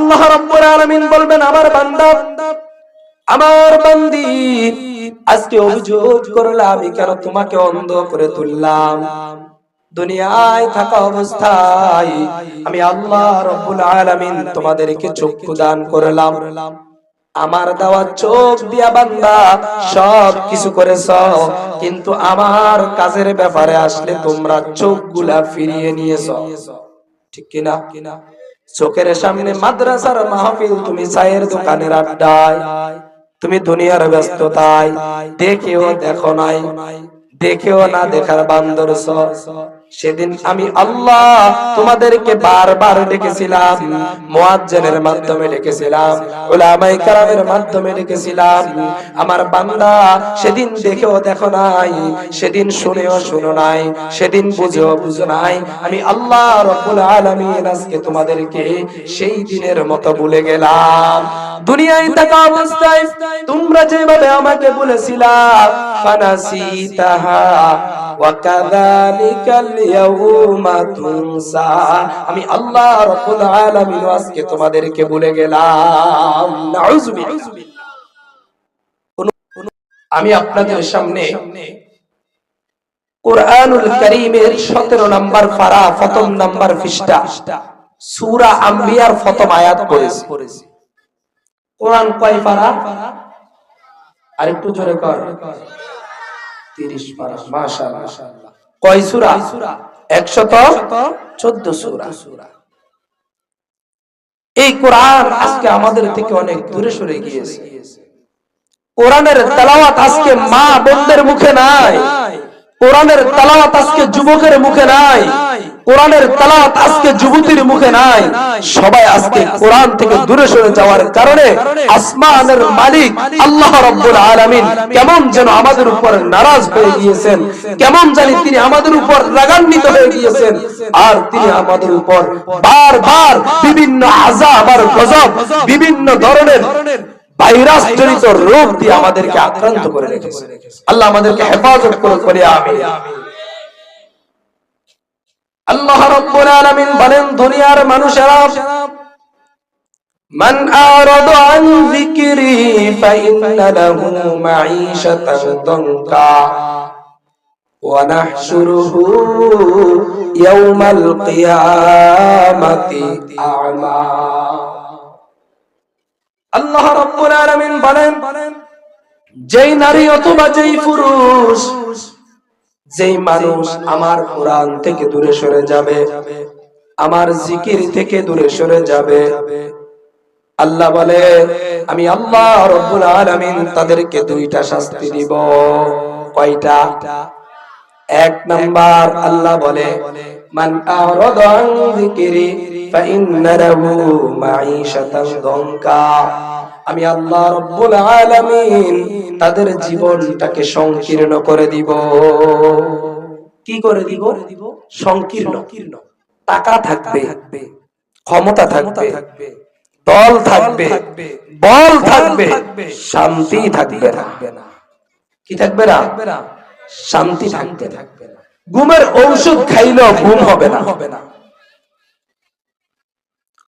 আল্লাহ রাব্বুল আলামিন বলবেন আমার বান্দা আমার বান্দি আজকে অভিযোগ করলে আমি কেন তোমাকে অন্ধ করে তুললাম? দুনিয়ায় থাকা অবস্থায় আমি আল্লাহ রাব্বুল আলামিন তোমাদেরকে চক্ষু দান করলাম। আমার দেওয়া চোখ দিয়া বান্দা সব কিছু করেছ, কিন্তু আমার কাজের ব্যাপারে আসলে তোমরা চোখগুলা ফিরিয়ে নিয়েছ। ঠিক কিনা? চোখের সামনে মাদ্রাসার মাহফিল, তুমি চায়ের দোকানের আড্ডায়, তুমি দুনিয়ার ব্যস্ততায় দেখেও দেখো নাই, দেখেও না দেখার বান্দর। সেদিন আমি আল্লাহ তোমাদেরকে বারবার ডেকেছিলাম, মুয়াজ্জিনের মাধ্যমে ডেকেছিলাম, উলামায়ে কেরামের মাধ্যমে ডেকেছিলাম। আমার বান্দা সেদিন দেখেও দেখো নাই, সেদিন শুনেও শুনো নাই, সেদিন বুঝেও বুঝো নাই। আমি আল্লাহ রাব্বুল আলামিন আজকে তোমাদেরকে সেই দিনের মতো ভুলে গেলাম। দুনিয়ায় থাকা অবস্থায় তোমরা যেভাবে আমাকে বলেছিলা, ফানাসিতাহা ওয়া কাযালিকাল ইয়াউমা তুনসা, আমি আল্লাহ রাব্বুল আলামিন আজকে তোমাদেরকে ভুলে গেলাম। নাউযুবিল্লাহ। আমি আপনাদের সামনে কুরআনুল কারীমের 17 নম্বর পারা, প্রথম নম্বর পৃষ্ঠা, সূরা আম্বিয়ার প্রথম আয়াত পড়েছি। কোরআন কয় পারা? আর একটু জোরে কর। 30 পারা। মাশাআল্লাহ। কয় সূরা? 114 সূরা। এই কোরআন আজকে আমাদের থেকে অনেক দূরে সরে গিয়েছে। কোরআনের তেলাওয়াত আজকে মা বোনদের মুখে নাই, কোরআনের তেলাওয়াত আজকে যুবকের মুখে নাই, কোরআনের তেলাওয়াত আজকে যুবতীর মুখে নাই। সবাই আজকে কোরআন থেকে দূরে সরে যাওয়ার কারণে আসমানের মালিক আল্লাহ রাব্বুল আলামিন কেমন যেন আমাদের উপর নারাজ হয়ে গিয়েছেন, কেমন জানি তিনি আমাদের উপর রাগান্বিত হয়ে গিয়েছেন, আর তিনি আমাদের উপর বারবার বিভিন্ন আযাব আর গজব, বিভিন্ন ধরনের ভাইরাস জনিত রোগ দিয়ে আমাদেরকে আক্রান্ত করে রেখেছে। আল্লাহ আমাদেরকে হেফাজত করুন, বলি আমিন। আল্লাহ রাব্বুল আলামিন বলেন, দুনিয়ার মানুষেরা মান আরাদা আন যিকরি ফাইন্না লাহু মাঈশাতান দানকা ওয়া নাহশুরুহু ইয়াওমাল কিয়ামাতি আ'মা। আল্লাহ রাব্বুল আলামিন বলেন, যেই নারী অথবা যেই পুরুষ, যেই মানুষ আমার কোরআন থেকে দূরে সরে যাবে, আমার জিকির থেকে দূরে সরে যাবে, আল্লাহ বলে আমি আল্লাহ রাব্বুল আলামিন তাদেরকে দুইটা শাস্তি দিব। কয়টা? এক নাম্বার, আল্লাহ বলে মান আরাদা আন যিকরি ফাইন্না লাহু মাঈশাতান দানকা, আমি আল্লাহ রাব্বুল আলামিন তাদের জীবনটাকে সংকীর্ণ করে দিব। কি করে দিব? সংকীর্ণ। টাকা থাকবে, ক্ষমতা থাকবে, দল থাকবে, বল থাকবে, শান্তি থাকবে না। কি থাকবে না? শান্তি থাকবে না। ঘুমের ঔষধ খাইলেও ঘুম হবে না।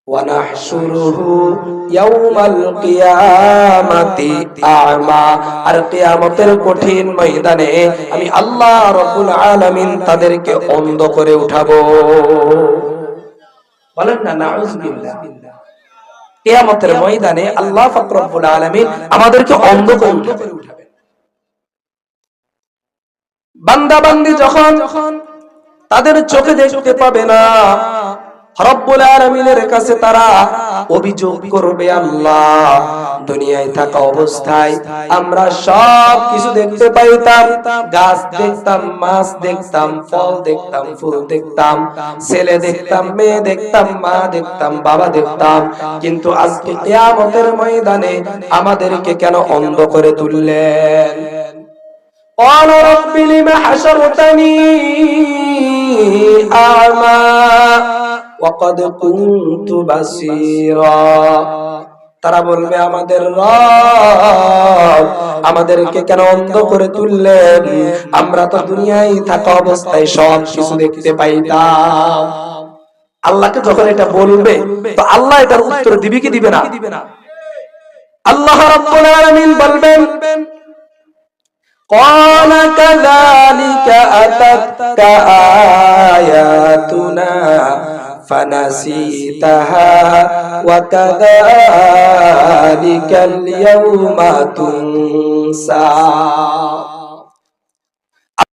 ওয়া নাহশুরুহু ইয়াওমাল কিয়ামাতি আ'মা, আর কিয়ামতের কঠিন ময়দানে আমি আল্লাহ রাব্বুল আলামিন তাদেরকে অন্ধ করে উঠাবো। বলেন না নাউযুবিল্লাহ। কিয়ামতের ময়দানে আল্লাহ পাক রব্বুল আলামিন আমাদেরকে অন্ধ করে উঠাবেন। বান্দা বান্দি যখন তাদের চোখে দেখতে পাবে না, রব্বুল আলামিনের কাছে তারা অভিযোগ করবে, আল্লাহ দুনিয়ায় থাকা অবস্থায় আমরা সব কিছু দেখতে পাইতাম, গাছ দেখতাম, মাছ দেখতাম, ফল দেখতাম, ফুল দেখতাম, ছেলে দেখতাম, মেয়ে দেখতাম, মা দেখতাম, বাবা দেখতাম, কিন্তু আজকে কিয়ামতের ময়দানে আমাদেরকে কেন অন্ধ করে তুললেন? قال رب لم حشرتني أعمى وقد كنت بصيرا। তারা বলবে, আমাদের রব আমাদেরকে কেন অন্ধ করে তুললেন? আমরা তো দুনিয়ায় থাকা অবস্থায় সব কিছু দেখতে পাইতাম। আল্লাহকে যখন এটা বলবে তো আল্লাহ এটার উত্তর দিবে কি দিবে না? আল্লাহ রাব্বুল আলামিন বলবেন قال كذلك أتتك آياتنا فنسيتها وكذلك اليوم تنسى